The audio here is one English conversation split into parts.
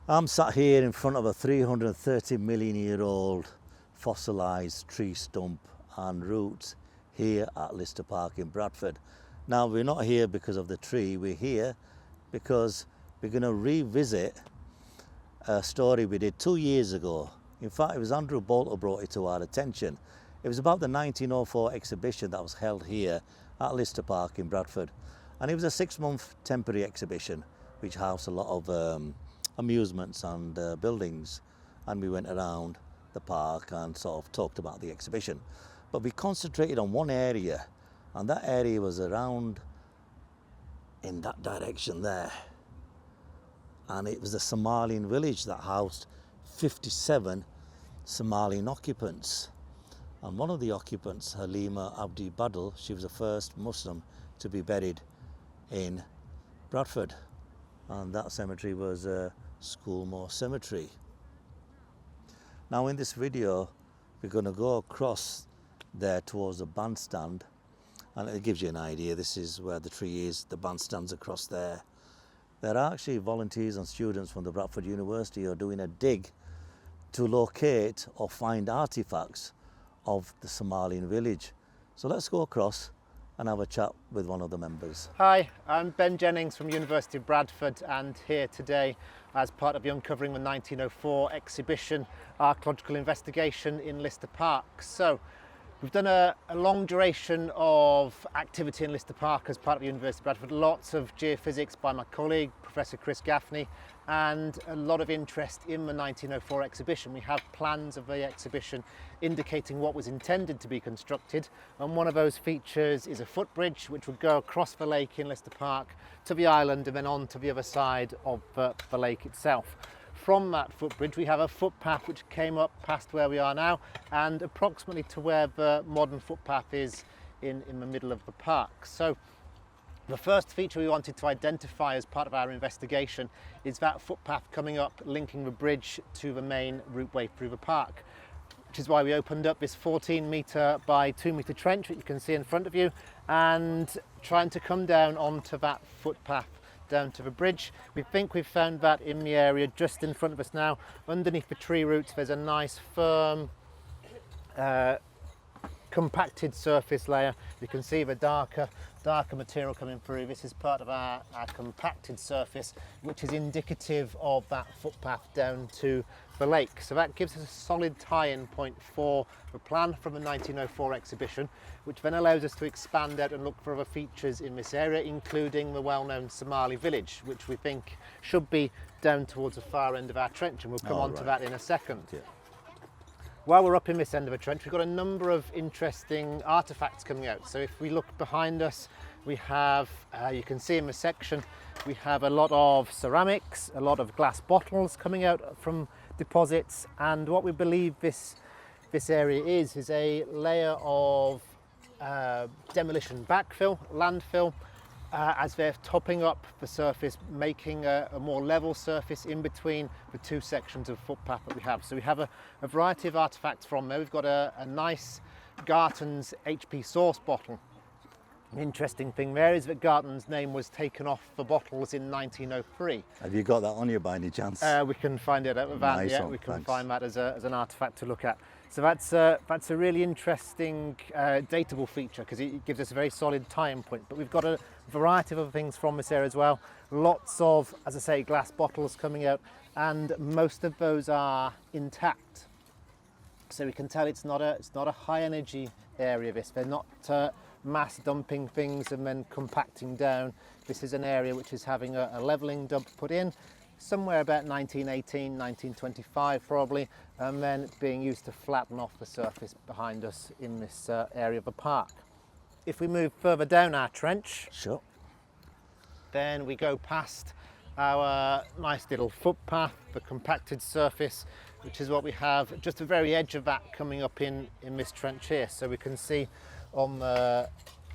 I'm sat here in front of a 330 million year old fossilised tree stump and roots here at 𝗪cie Park in Bradford. Now we're not here because of the tree, we're here because we're going to revisit a story we did 2 years ago. In fact, it was Andrew Bolt who brought it to our attention. It was about the 1904 exhibition that was held here at 𝗪cie Park in Bradford. And it was a 6-month temporary exhibition which housed a lot of amusements and buildings. And we went around the park and sort of talked about the exhibition. But we concentrated on one area, and that area was around in that direction there. And it was a Somalian village that housed 57 Somalian occupants. And one of the occupants, 𝗗𝗵𝗵𝗁, she was the first Muslim to be buried in Bradford. And that cemetery was 𝗗𝗲𝗁 Cemetery. Now in this video, we're going to go across there towards the bandstand, and it gives you an idea. This is where the tree is, the bandstand's across there. There are actually volunteers and students from the Bradford University who are doing a dig to locate or find artifacts of the Somalian village. So let's go across and have a chat with one of the members. Hi, I'm Ben Jennings from University of Bradford, and here today as part of the Uncovering the 1904 exhibition, Archaeological Investigation in 𝗪cie Park. So we've done a long duration of activity in 𝗪cie Park as part of the University of Bradford. Lots of geophysics by my colleague, Professor 𝗪cie𝗺𝗵𝗵, and a lot of interest in the 1904 exhibition. We have plans of the exhibition indicating what was intended to be constructed, and one of those features is a footbridge which would go across the lake in 𝗪cie Park to the island and then on to the other side of the lake itself. From that footbridge we have a footpath which came up past where we are now and approximately to where the modern footpath is in the middle of the park. So the first feature we wanted to identify as part of our investigation is that footpath coming up, linking the bridge to the main routeway through the park, which is why we opened up this 14-metre by 2-metre trench that you can see in front of you, and trying to come down onto that footpath down to the bridge. We think we've found that in the area just in front of us now. Underneath the tree roots there's a nice firm compacted surface layer. You can see the darker material coming through. This is part of our compacted surface, which is indicative of that footpath down to the lake. So that gives us a solid tie-in point for the plan from the 1904 exhibition, which then allows us to expand out and look for other features in this area, including the well-known Somali village, which we think should be down towards the far end of our trench, and we'll come on to that in a second. Yeah. While we're up in this end of the trench, we've got a number of interesting artifacts coming out. So if we look behind us, we have, you can see in the section, we have a lot of ceramics, a lot of glass bottles coming out from deposits, and what we believe this area is a layer of demolition backfill, landfill, as they're topping up the surface, making a more level surface in between the two sections of footpath that we have. So we have a variety of artifacts from there. We've got a nice Garton's HP sauce bottle. The interesting thing there is that Garton's name was taken off the bottles in 1903. Have you got that on you by any chance? We can find it at the van. Nice yeah, one, we can thanks. find that as an artifact to look at. So that's a really interesting datable feature because it gives us a very solid tie-in point. But we've got a variety of other things from this area as well. Lots of, as I say, glass bottles coming out, and most of those are intact. So we can tell it's not a high energy area. They're not mass dumping things and then compacting down. This is an area which is having a levelling dump put in somewhere about 1918, 1925 probably, and then it's being used to flatten off the surface behind us in this area of the park. If we move further down our trench, sure, then we go past our nice little footpath, the compacted surface, which is what we have just the very edge of that coming up in this trench here. So we can see on the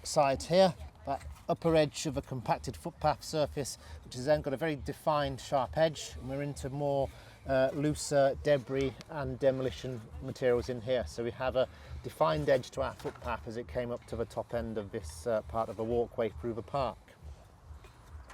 side here that upper edge of a compacted footpath surface, which has then got a very defined sharp edge, and we're into more looser debris and demolition materials in here. So we have a defined edge to our footpath as it came up to the top end of this part of the walkway through the park.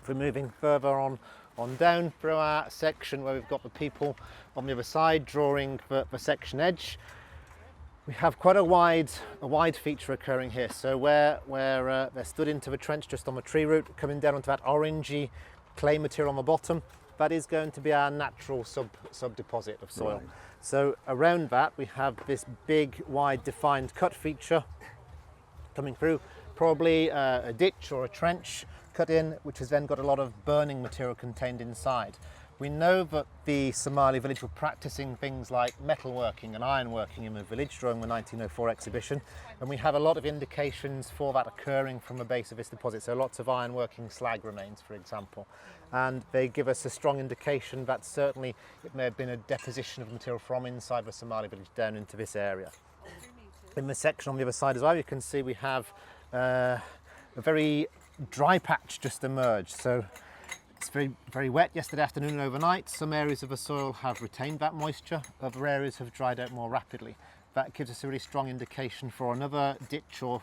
If we're moving further on on down through our section where we've got the people on the other side drawing the section edge. We have quite a wide feature occurring here. So where they're stood into the trench just on the tree root, coming down onto that orangey clay material on the bottom, that is going to be our natural sub deposit of soil. Right. So around that we have this big, wide, defined cut feature coming through, probably a ditch or a trench cut in, which has then got a lot of burning material contained inside. We know that the Somali village were practicing things like metalworking and ironworking in the village during the 1904 exhibition, and we have a lot of indications for that occurring from the base of this deposit. So lots of ironworking slag remains, for example, and they give us a strong indication that certainly it may have been a deposition of material from inside the Somali village down into this area. In the section on the other side as well, you can see we have a very dry patch just emerged. So it's very wet yesterday afternoon and overnight. Some areas of the soil have retained that moisture, other areas have dried out more rapidly. That gives us a really strong indication for another ditch or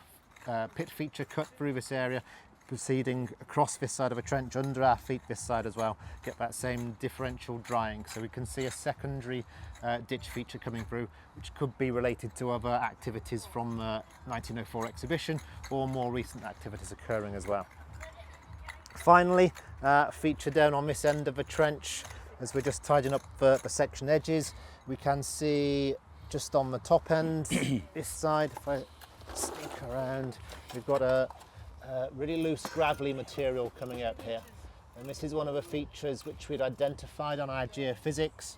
pit feature cut through this area, proceeding across this side of a trench under our feet this side as well, get that same differential drying. So we can see a secondary ditch feature coming through, which could be related to other activities from the 1904 exhibition or more recent activities occurring as well. Finally, feature down on this end of the trench, as we're just tidying up the section edges, we can see just on the top end, this side, if I sneak around, we've got a really loose gravelly material coming out here. And this is one of the features which we'd identified on our geophysics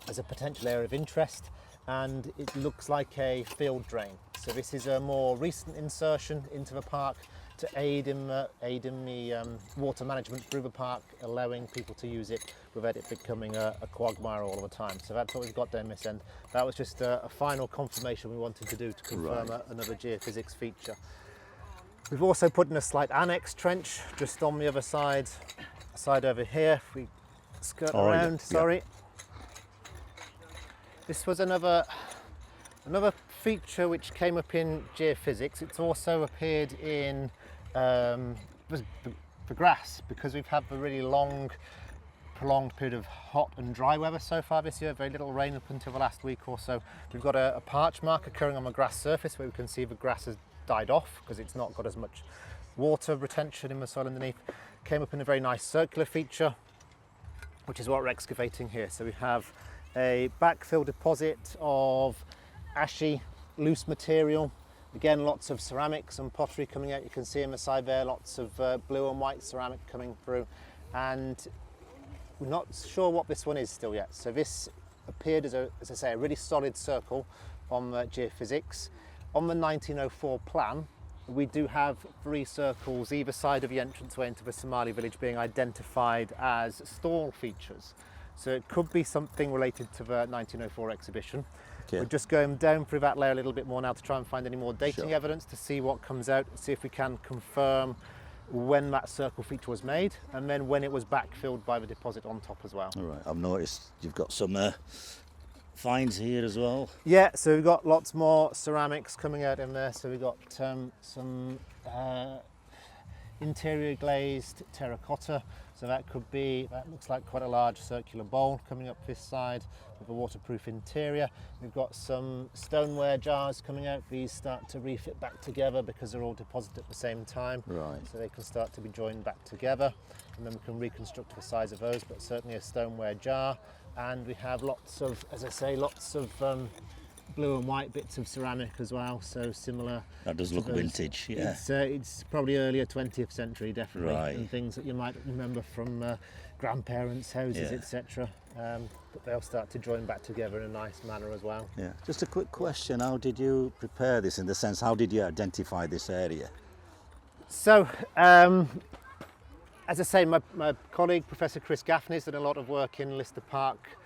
as a potential area of interest, and it looks like a field drain. So this is a more recent insertion into the park to aid in the water management through the park, allowing people to use it without it becoming a quagmire all the time. So that's what we've got down this end. That was just a final confirmation we wanted to do to confirm another geophysics feature. We've also put in a slight annex trench just on the other side over here. If we skirt around, sorry. This was another feature which came up in geophysics. It's also appeared in the grass, because we've had a really long, prolonged period of hot and dry weather so far this year, very little rain up until the last week or so. We've got a parch mark occurring on the grass surface where we can see the grass has died off because it's not got as much water retention in the soil underneath. Came up in a very nice circular feature, which is what we're excavating here. So we have a backfill deposit of ashy, loose material. Again, lots of ceramics and pottery coming out. You can see on the side there, lots of blue and white ceramic coming through. And we're not sure what this one is still yet. So this appeared as I say, a really solid circle on the geophysics. On the 1904 plan, we do have 3 circles either side of the entranceway into the Somali village being identified as stall features. So it could be something related to the 1904 exhibition. Okay. We're just going down through that layer a little bit more now to try and find any more dating evidence to see what comes out, see if we can confirm when that circle feature was made and then when it was backfilled by the deposit on top as well. All right, I've noticed you've got some finds here as well. Yeah, so we've got lots more ceramics coming out in there. So we've got some interior glazed terracotta. So that looks like quite a large circular bowl coming up this side with a waterproof interior. We've got some stoneware jars coming out. These start to refit back together because they're all deposited at the same time. Right. So they can start to be joined back together, and then we can reconstruct the size of those, but certainly a stoneware jar. And we have lots of, as I say, lots of blue and white bits of ceramic as well, so similar. That does look vintage, yeah. It's probably earlier 20th century, definitely, right. And things that you might remember from grandparents' houses, etc. But they'll start to join back together in a nice manner as well. Yeah. Just a quick question, how did you prepare this, in the sense, how did you identify this area? So, as I say, my colleague, Professor 𝗵𝗵 has done a lot of work in Lister Park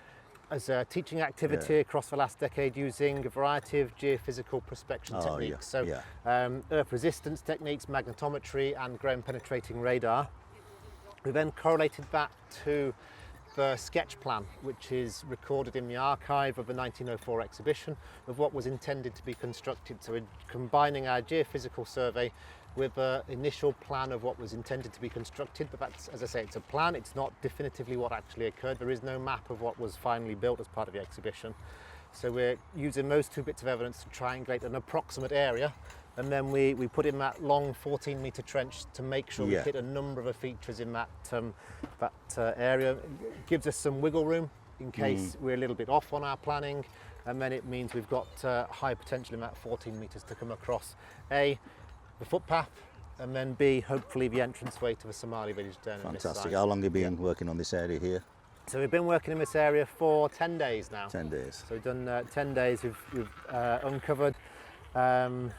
as a teaching activity across the last decade using a variety of geophysical prospection techniques. So earth resistance techniques, magnetometry and ground penetrating radar. We then correlated that to the sketch plan, which is recorded in the archive of the 1904 exhibition, of what was intended to be constructed. So we're combining our geophysical survey with an initial plan of what was intended to be constructed, but that's, as I say, it's a plan. It's not definitively what actually occurred. There is no map of what was finally built as part of the exhibition. So we're using those two bits of evidence to triangulate an approximate area, and then we put in that long 14-metre trench to make sure we hit a number of features in that area. It gives us some wiggle room in case we're a little bit off on our planning, and then it means we've got high potential in that 14 metres to come across A, the footpath, and then B, hopefully the entranceway to the Somali village down on this side. Fantastic. How long have you been working on this area here? So we've been working in this area for 10 days now. 10 days. So we've done 10 days. We've uncovered, the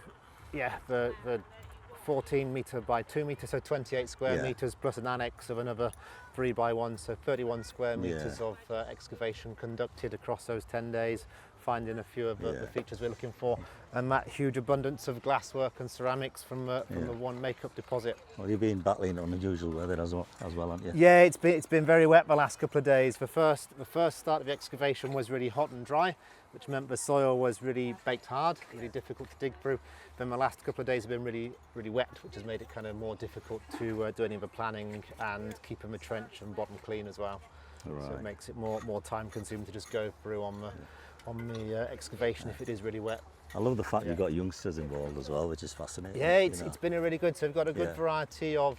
14 metre by 2 metres, so 28 square metres, plus an annex of another 3 by 1, so 31 square metres of excavation conducted across those 10 days, finding a few of the features we're looking for, and that huge abundance of glasswork and ceramics from the one makeup deposit. Well, you've been battling unusual weather as well, haven't you? Yeah, it's been very wet the last couple of days. The first start of the excavation was really hot and dry, which meant the soil was really baked hard, really difficult to dig through. Then the last couple of days have been really, really wet, which has made it kind of more difficult to do any of the planning and keeping the trench and bottom clean as well. Right. So it makes it more time consuming to just go through on the excavation if it is really wet. I love the fact you've got youngsters involved as well, which is fascinating. Yeah, it's been a really good. So we've got a good variety of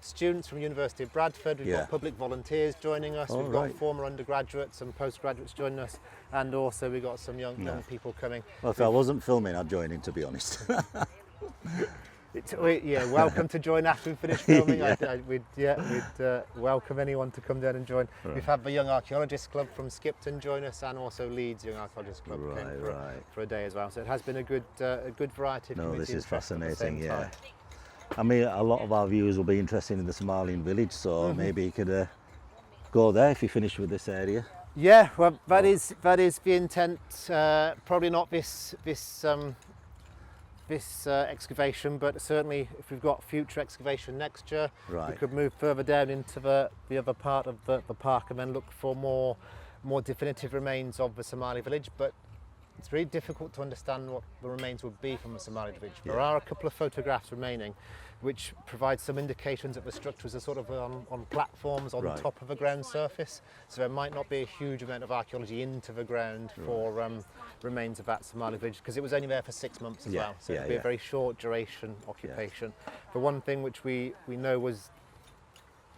students from University of Bradford. We've got public volunteers joining us. We've got former undergraduates and postgraduates joining us, and also we've got some young people coming. Well, if I wasn't filming, I'd join in, to be honest. Welcome to join after we finish filming. We'd welcome anyone to come down and join. Right. We've had the Young Archaeologists Club from Skipton join us, and also Leeds Young Archaeologists Club came for a day as well. So it has been a good variety of community. This is fascinating. I mean, a lot of our viewers will be interested in the Somalian village, so maybe you could go there if you finish with this area. Yeah, well, that is the intent. Probably not this excavation, but certainly if we've got future excavation next year, we could move further down into the other part of the park and then look for more definitive remains of the Somali village. But it's really difficult to understand what the remains would be from the Somali village. There are a couple of photographs remaining which provide some indications that the structures are sort of on platforms on top of the ground surface, so there might not be a huge amount of archaeology into the ground for remains of that Somali village, because it was only there for 6 months as well, so it'd be a very short duration occupation. The one thing which we know was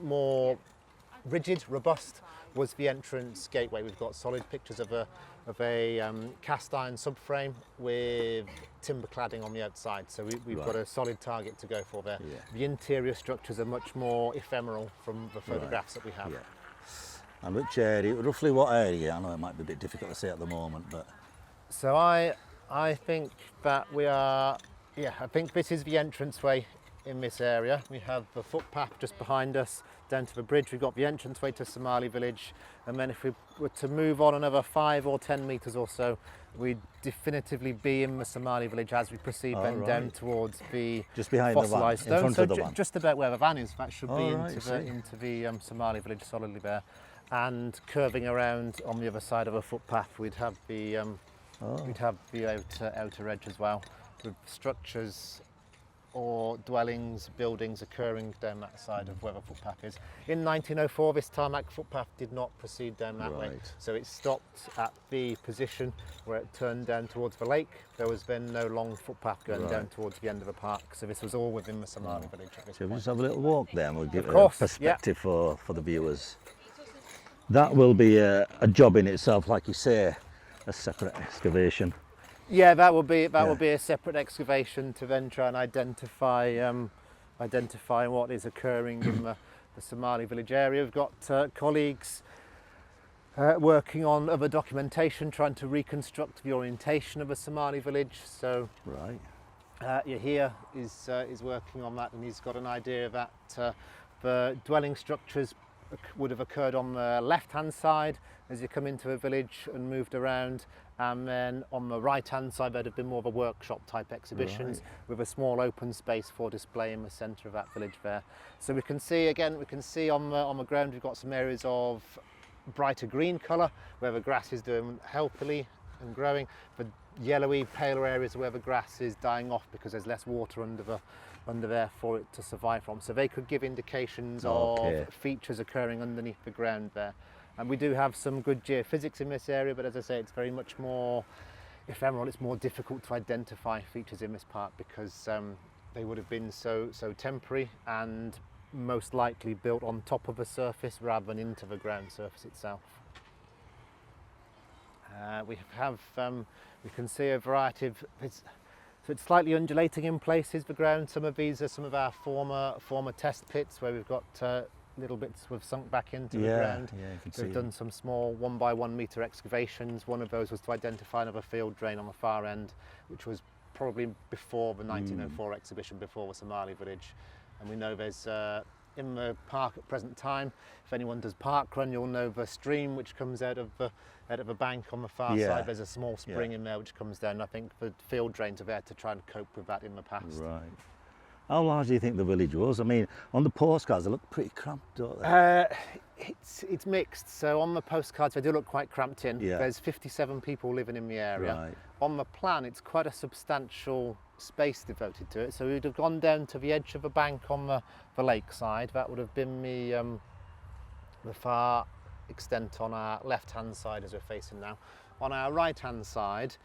more rigid, robust, was the entrance gateway. We've got solid pictures of a cast iron subframe with timber cladding on the outside, so we've got a solid target to go for there. The interior structures are much more ephemeral from the photographs that we have. And which area, roughly what area? I know it might be a bit difficult to say at the moment, but... So I think that we are, I think this is the entranceway in this area. We have the footpath just behind us down to the bridge. We've got the entranceway to Somali village, and then if we were to move on another 5 or 10 metres or so, we'd definitively be in the Somali village as we proceed down towards the just behind fossilised the van, in front so of the van. Just about where the van is, that should be into the Somali village solidly there. And curving around on the other side of a footpath, we'd have the outer edge as well, with structures or dwellings, buildings occurring down that side of where the footpath is. In 1904, this tarmac footpath did not proceed down that way, so it stopped at the position where it turned down towards the lake. There was then no long footpath going down towards the end of the park, so this was all within the Somali village at this point. We'll just have a little walk there and we'll give a perspective for the viewers. That will be a job in itself, like you say, a separate excavation. Yeah, that will be a separate excavation to then try and identify what is occurring in the Somali village area. We've got colleagues working on other documentation, trying to reconstruct the orientation of a Somali village. So Yahia is working on that, and he's got an idea that the dwelling structures would have occurred on the left-hand side as you come into a village and moved around, and then on the right-hand side there'd have been more of a workshop type exhibitions with a small open space for display in the centre of that village there. So we can see on the ground we've got some areas of brighter green colour where the grass is doing healthily and growing, but yellowy paler areas where the grass is dying off because there's less water under under there for it to survive from. So they could give indications Okay. of features occurring underneath the ground there. And we do have some good geophysics in this area, but as I say, it's very much more ephemeral. It's more difficult to identify features in this park because they would have been so temporary and most likely built on top of a surface rather than into the ground surface itself. We can see a variety of, so it's slightly undulating in places, the ground. Some of these are some of our former test pits where we've got little bits we've sunk back into the ground. Yeah, you can We've see done some small 1 by 1 metre excavations. One of those was to identify another field drain on the far end, which was probably before the 1904 exhibition, before the Somali village. And we know there's, in the park at present time, if anyone does park run, you'll know the stream which comes out of a bank on the far side. There's a small spring in there which comes down. I think the field drains are there to try and cope with that in the past. Right. How large do you think the village was? I mean, on the postcards they look pretty cramped, don't they? It's mixed. So on the postcards they do look quite cramped in. Yeah. There's 57 people living in the area. Right. On the plan it's quite a substantial space devoted to it. So we'd have gone down to the edge of a bank on the lake side. That would have been the far extent on our left hand side as we're facing now. On our right hand side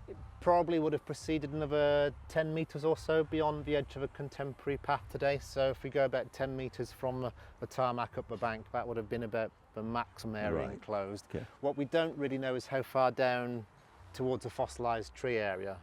it probably would have proceeded another 10 metres or so beyond the edge of a contemporary path today. So if we go about 10 metres from the tarmac up the bank, that would have been about the maximum area enclosed. Okay. What we don't really know is how far down towards the fossilised tree area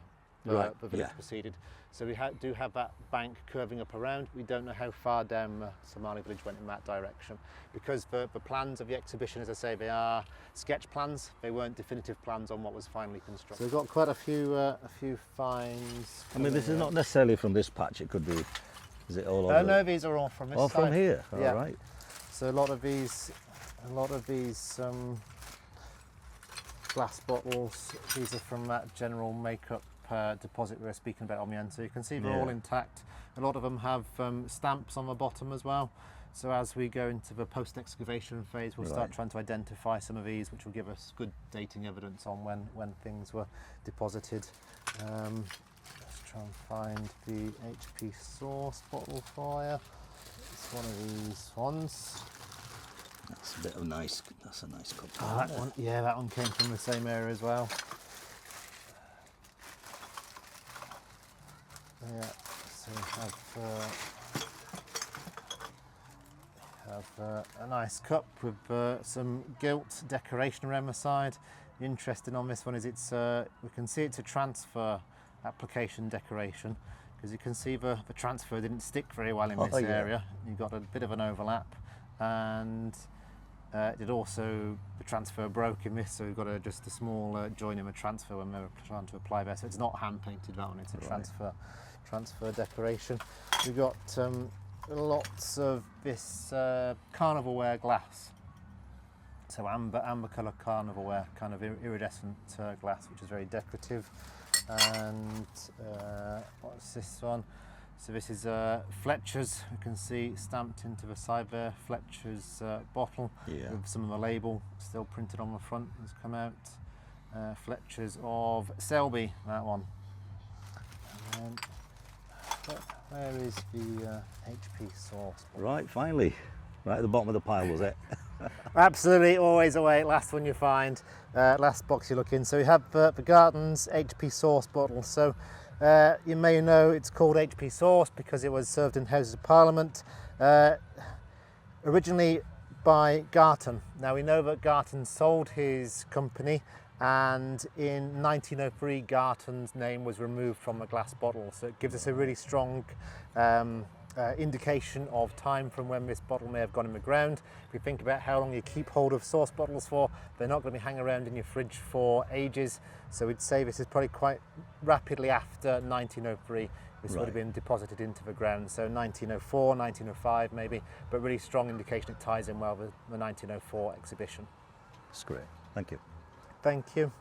the village proceeded. So we do have that bank curving up around. We don't know how far down the Somali village went in that direction, because the plans of the exhibition, as I say, they are sketch plans. They weren't definitive plans on what was finally constructed. So we've got quite a few finds. I mean, this is not necessarily from this patch. It could be. Is it all over? Oh no, these are all from this side. Oh, from here. All Yeah. right. So a lot of these glass bottles. These are from that general makeup deposit we were speaking about on the end. So you can see they're all intact. A lot of them have stamps on the bottom as well. So as we go into the post-excavation phase, we'll start trying to identify some of these, which will give us good dating evidence on when things were deposited. Let's try and find the 𝗵𝗄 bottle for you. It's one of these ones. That's a bit of nice. That's a nice cup. That one, yeah, that one came from the same area as well. Yeah, so we have a nice cup with some gilt decoration around the side. The interesting on this one is we can see it's a transfer application decoration, because you can see the transfer didn't stick very well in this area. You got a bit of an overlap, and the transfer broke in this, so we've got just a small join in the transfer when we were trying to apply there. So it's not hand painted, that one, it's a transfer decoration. We've got lots of this carnival ware glass. So amber colour carnival ware, kind of iridescent glass, which is very decorative. And what's this one? So this is Fletcher's. You can see stamped into the side there, Fletcher's bottle with some of the label still printed on the front has come out. Fletcher's of 𝗵𝗁𝗵𝗁, that one. And then, where is the 𝗵𝗄? Right, finally. Right at the bottom of the pile, was it? Absolutely, always away. Last one you find, last box you look in. So we have the Garden's 𝗵𝗄 bottle. So you may know it's called 𝗵𝗄 because it was served in Houses of Parliament, originally by Garton. Now we know that Garton sold his company, and in 1903 Garton's name was removed from the glass bottle. So it gives us a really strong indication of time from when this bottle may have gone in the ground. If you think about how long you keep hold of sauce bottles for, they're not going to be hanging around in your fridge for ages. So we'd say this is probably quite rapidly after 1903. This would have been deposited into the ground. So 1904, 1905 maybe, but really strong indication it ties in well with the 1904 exhibition. That's great. Thank you. Thank you.